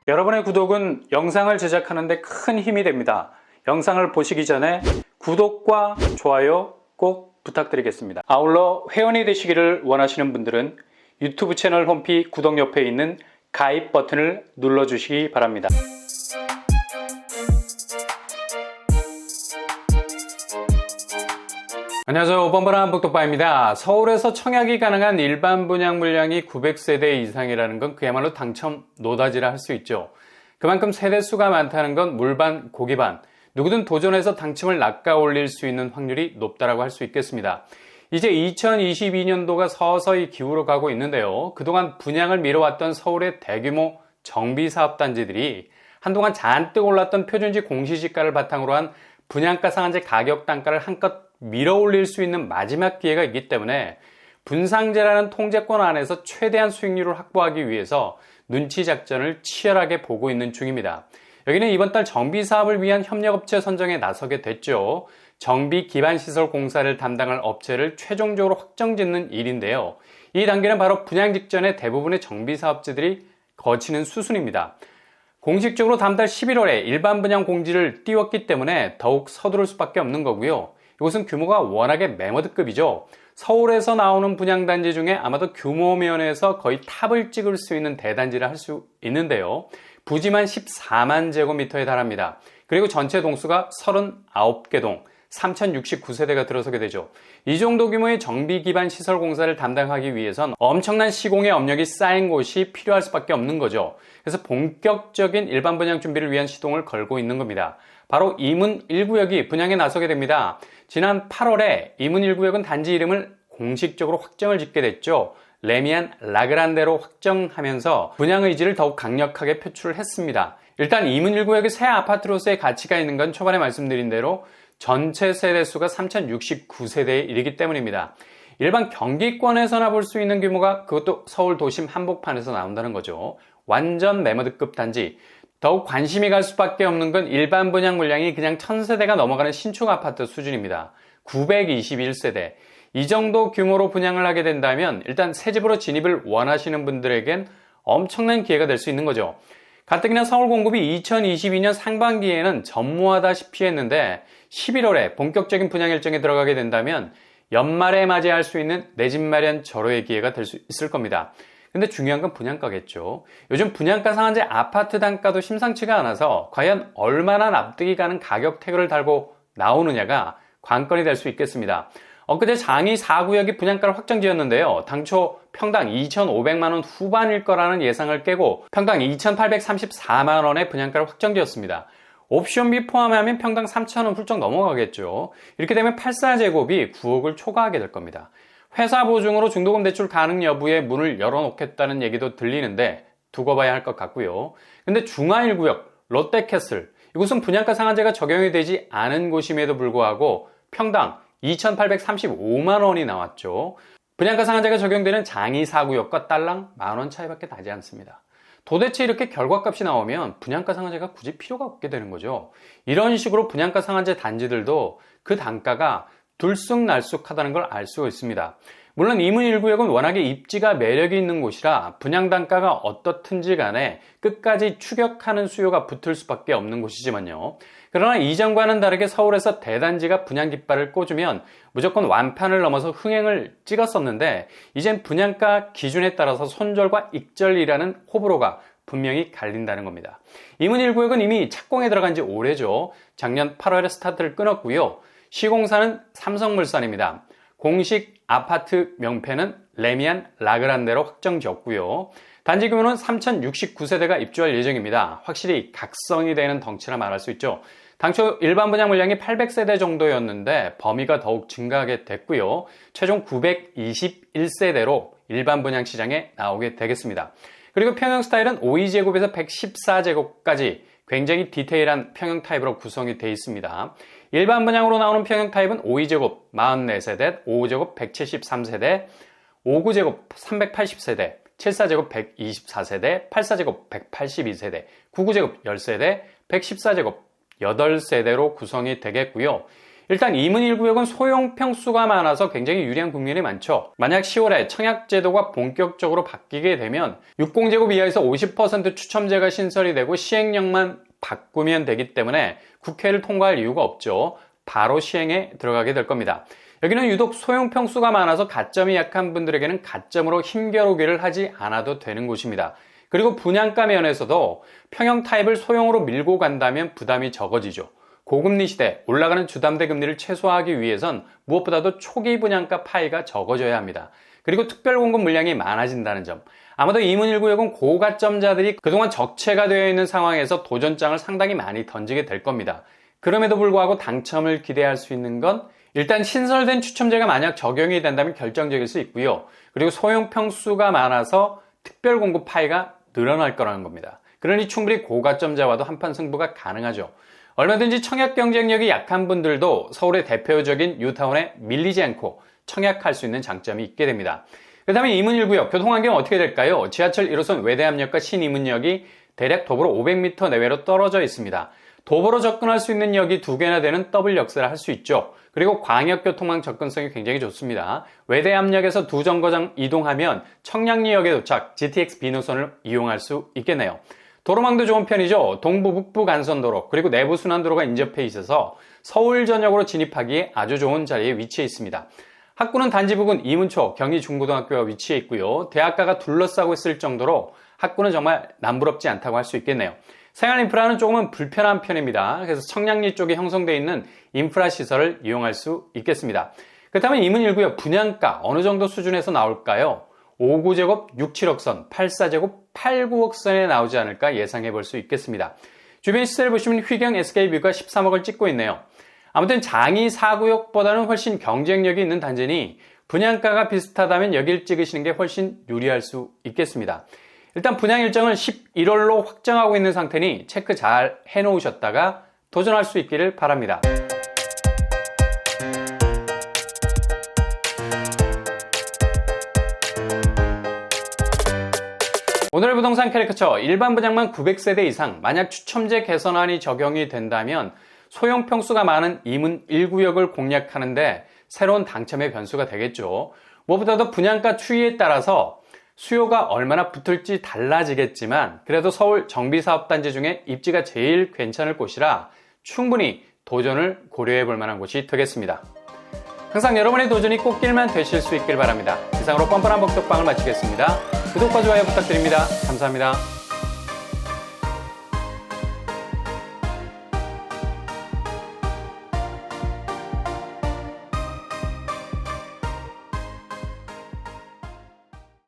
여러분의 구독은 영상을 제작하는 데 큰 힘이 됩니다. 영상을 보시기 전에 구독과 좋아요 꼭 부탁드리겠습니다. 아울러 회원이 되시기를 원하시는 분들은 유튜브 채널 홈피 구독 옆에 있는 가입 버튼을 눌러주시기 바랍니다. 안녕하세요. 5번 한복독바입니다. 서울에서 청약이 가능한 일반 분양 물량이 900세대 이상이라는 건 그야말로 당첨 노다지라 할 수 있죠. 그만큼 세대수가 많다는 건 물반 고기반, 누구든 도전해서 당첨을 낚아 올릴 수 있는 확률이 높다라고 할 수 있겠습니다. 이제 2022년도가 서서히 기울어가고 있는데요. 그동안 분양을 미뤄왔던 서울의 대규모 정비사업단지들이 한동안 잔뜩 올랐던 표준지 공시지가를 바탕으로 한 분양가 상한제 가격 단가를 한껏 밀어 올릴 수 있는 마지막 기회가 있기 때문에 분상제라는 통제권 안에서 최대한 수익률을 확보하기 위해서 눈치 작전을 치열하게 보고 있는 중입니다. 여기는 이번 달 정비사업을 위한 협력업체 선정에 나서게 됐죠. 정비기반시설 공사를 담당할 업체를 최종적으로 확정짓는 일인데요. 이 단계는 바로 분양 직전에 대부분의 정비사업체들이 거치는 수순입니다. 공식적으로 다음 달 11월에 일반 분양 공지를 띄웠기 때문에 더욱 서두를 수밖에 없는 거고요. 이곳은 규모가 워낙에 매머드급이죠. 서울에서 나오는 분양단지 중에 아마도 규모 면에서 거의 탑을 찍을 수 있는 대단지를 할 수 있는데요. 부지만 14만 제곱미터에 달합니다. 그리고 전체 동수가 39개 동, 3069세대가 들어서게 되죠. 이 정도 규모의 정비 기반 시설 공사를 담당하기 위해선 엄청난 시공의 업력이 쌓인 곳이 필요할 수밖에 없는 거죠. 그래서 본격적인 일반 분양 준비를 위한 시동을 걸고 있는 겁니다. 바로 이문 1구역이 분양에 나서게 됩니다. 지난 8월에 이문 1구역은 단지 이름을 공식적으로 확정을 짓게 됐죠. 레미안 라그란데로 확정하면서 분양 의지를 더욱 강력하게 표출을 했습니다. 일단 이문 1구역의 새 아파트로서의 가치가 있는 건 초반에 말씀드린 대로 전체 세대수가 3069세대에 이르기 때문입니다. 일반 경기권에서나 볼 수 있는 규모가 그것도 서울 도심 한복판에서 나온다는 거죠. 완전 매머드급 단지. 더욱 관심이 갈 수밖에 없는 건 일반 분양 물량이 그냥 1000세대가 넘어가는 신축 아파트 수준입니다. 921세대. 이 정도 규모로 분양을 하게 된다면 일단 새집으로 진입을 원하시는 분들에겐 엄청난 기회가 될 수 있는 거죠. 가뜩이나 서울 공급이 2022년 상반기에는 전무하다시피 했는데 11월에 본격적인 분양 일정에 들어가게 된다면 연말에 맞이할 수 있는 내 집 마련 절호의 기회가 될 수 있을 겁니다. 근데 중요한 건 분양가겠죠. 요즘 분양가 상한제 아파트 단가도 심상치가 않아서 과연 얼마나 납득이 가는 가격 태그를 달고 나오느냐가 관건이 될 수 있겠습니다. 엊그제 장이 4구역이 분양가를 확정지었는데요. 당초 평당 2,500만원 후반일 거라는 예상을 깨고 평당 2,834만원의 분양가를 확정지었습니다. 옵션비 포함하면 평당 3,000원 훌쩍 넘어가겠죠. 이렇게 되면 84제곱이 9억을 초과하게 될 겁니다. 회사 보증으로 중도금 대출 가능 여부에 문을 열어놓겠다는 얘기도 들리는데 두고 봐야 할 것 같고요. 근데 중하 1구역 롯데캐슬, 이곳은 분양가 상한제가 적용이 되지 않은 곳임에도 불구하고 평당 2,835만 원이 나왔죠. 분양가 상한제가 적용되는 장이 4구역과 딸랑 만원 차이밖에 나지 않습니다. 도대체 이렇게 결과값이 나오면 분양가 상한제가 굳이 필요가 없게 되는 거죠. 이런 식으로 분양가 상한제 단지들도 그 단가가 들쑥날쑥하다는 걸 알 수 있습니다. 물론 이문 1구역은 워낙에 입지가 매력이 있는 곳이라 분양 단가가 어떻든지 간에 끝까지 추격하는 수요가 붙을 수밖에 없는 곳이지만요. 그러나 이전과는 다르게 서울에서 대단지가 분양 깃발을 꽂으면 무조건 완판을 넘어서 흥행을 찍었었는데 이젠 분양가 기준에 따라서 손절과 익절이라는 호불호가 분명히 갈린다는 겁니다. 이문 1구역은 이미 착공에 들어간 지 오래죠. 작년 8월에 스타트를 끊었고요. 시공사는 삼성물산입니다. 공식 아파트 명패는 레미안 라그란데로 확정지었고요. 단지 규모는 3069세대가 입주할 예정입니다. 확실히 각성이 되는 덩치라 말할 수 있죠. 당초 일반 분양 물량이 800세대 정도였는데 범위가 더욱 증가하게 됐고요. 최종 921세대로 일반 분양 시장에 나오게 되겠습니다. 그리고 평형 스타일은 52제곱에서 114제곱까지 굉장히 디테일한 평형 타입으로 구성이 되어 있습니다. 일반 분양으로 나오는 평형 타입은 52제곱 44세대, 55제곱 173세대, 59제곱 380세대, 74제곱 124세대, 84제곱 182세대, 99제곱 10세대, 114제곱 8세대로 구성이 되겠고요. 일단 이문 1구역은 소형 평수가 많아서 굉장히 유리한 국면이 많죠. 만약 10월에 청약제도가 본격적으로 바뀌게 되면 60제곱 이하에서 50% 추첨제가 신설이 되고 시행령만 바꾸면 되기 때문에 국회를 통과할 이유가 없죠. 바로 시행에 들어가게 될 겁니다. 여기는 유독 소형 평수가 많아서 가점이 약한 분들에게는 가점으로 힘겨루기를 하지 않아도 되는 곳입니다. 그리고 분양가 면에서도 평형 타입을 소형으로 밀고 간다면 부담이 적어지죠. 고금리 시대 올라가는 주담대 금리를 최소화하기 위해선 무엇보다도 초기 분양가 파이가 적어져야 합니다. 그리고 특별 공급 물량이 많아진다는 점. 아마도 이문 1구역은 고가점자들이 그동안 적체가 되어 있는 상황에서 도전장을 상당히 많이 던지게 될 겁니다. 그럼에도 불구하고 당첨을 기대할 수 있는 건 일단 신설된 추첨제가 만약 적용이 된다면 결정적일 수 있고요. 그리고 소형 평수가 많아서 특별 공급 파이가 늘어날 거라는 겁니다. 그러니 충분히 고가점자와도 한판 승부가 가능하죠. 얼마든지 청약 경쟁력이 약한 분들도 서울의 대표적인 뉴타운에 밀리지 않고 청약할 수 있는 장점이 있게 됩니다. 그 다음에 이문 1구역 교통환경은 어떻게 될까요? 지하철 1호선 외대암역과 신이문역이 대략 도보로 500m 내외로 떨어져 있습니다. 도보로 접근할 수 있는 역이 2개나 되는 더블 역세를 할 수 있죠. 그리고 광역교통망 접근성이 굉장히 좋습니다. 외대암역에서 2정거장 이동하면 청량리역에 도착, GTX B노선을 이용할 수 있겠네요. 도로망도 좋은 편이죠. 동부 북부 간선도로 그리고 내부 순환도로가 인접해 있어서 서울 전역으로 진입하기에 아주 좋은 자리에 위치해 있습니다. 학구는 단지 부근 이문초 경희중고등학교가 위치해 있고요. 대학가가 둘러싸고 있을 정도로 학구는 정말 남부럽지 않다고 할 수 있겠네요. 생활 인프라는 조금은 불편한 편입니다. 그래서 청량리 쪽에 형성되어 있는 인프라 시설을 이용할 수 있겠습니다. 그렇다면 이문 1구역 분양가 어느 정도 수준에서 나올까요? 5구제곱 6, 7억 선, 8사제곱 8, 9억 선에 나오지 않을까 예상해 볼 수 있겠습니다. 주변 시세를 보시면 휘경 SK뷰가 13억을 찍고 있네요. 아무튼 장이 4구역보다는 훨씬 경쟁력이 있는 단지니 분양가가 비슷하다면 여길 찍으시는 게 훨씬 유리할 수 있겠습니다. 일단 분양 일정을 11월로 확정하고 있는 상태니 체크 잘 해놓으셨다가 도전할 수 있기를 바랍니다. 오늘의 부동산 캐리커처 일반 분양만 900세대 이상 만약 추첨제 개선안이 적용이 된다면 소형 평수가 많은 이문 1구역을 공략하는데 새로운 당첨의 변수가 되겠죠. 무엇보다도 분양가 추이에 따라서 수요가 얼마나 붙을지 달라지겠지만 그래도 서울 정비사업단지 중에 입지가 제일 괜찮을 곳이라 충분히 도전을 고려해 볼 만한 곳이 되겠습니다. 항상 여러분의 도전이 꽃길만 되실 수 있길 바랍니다. 이상으로 뻔뻔한 복덕방을 마치겠습니다. 구독과 좋아요 부탁드립니다. 감사합니다.